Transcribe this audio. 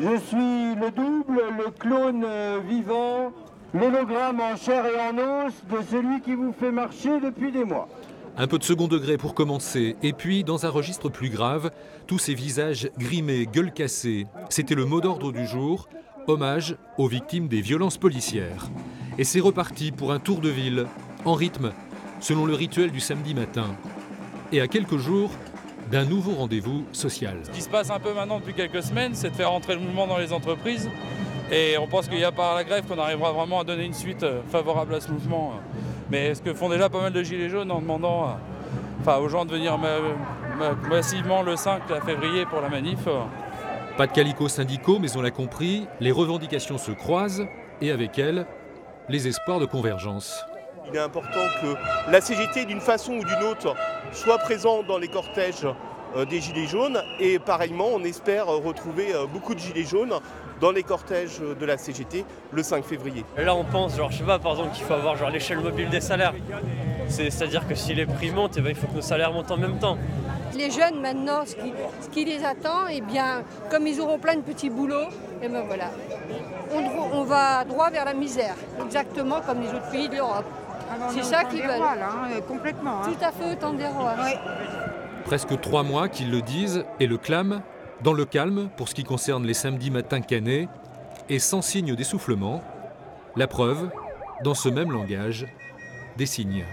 Je suis le double, le clone vivant, l'hologramme en chair et en os de celui qui vous fait marcher depuis des mois. Un peu de second degré pour commencer, et puis, dans un registre plus grave, tous ces visages grimés, gueules cassées. C'était le mot d'ordre du jour, hommage aux victimes des violences policières. Et c'est reparti pour un tour de ville, en rythme, selon le rituel du samedi matin. Et à quelques jours d'un nouveau rendez-vous social. Ce qui se passe un peu maintenant depuis quelques semaines, c'est de faire entrer le mouvement dans les entreprises. Et on pense qu'il y a par la grève qu'on arrivera vraiment à donner une suite favorable à ce mouvement. Mais ce que font déjà pas mal de gilets jaunes en demandant aux gens de venir massivement le 5 février pour la manif. Pas de calicots syndicaux, mais on l'a compris, les revendications se croisent et avec elles, les espoirs de convergence. Il est important que la CGT, d'une façon ou d'une autre, soit présente dans les cortèges des Gilets jaunes. Et pareillement, on espère retrouver beaucoup de Gilets jaunes dans les cortèges de la CGT le 5 février. Et là, on pense, je sais pas, par exemple, qu'il faut avoir l'échelle mobile des salaires. C'est-à-dire que si les prix montent, il faut que nos salaires montent en même temps. Les jeunes, maintenant, ce qui les attend, eh bien, comme ils auront plein de petits boulots, et ben voilà, on va droit vers la misère, exactement comme les autres pays de l'Europe. C'est ça qu'ils veulent. Complètement. Tout à fait, autant des rois. Oui. Presque 3 mois qu'ils le disent et le clament, dans le calme pour ce qui concerne les samedis matins cannés, et sans signe d'essoufflement, la preuve, dans ce même langage, des signes.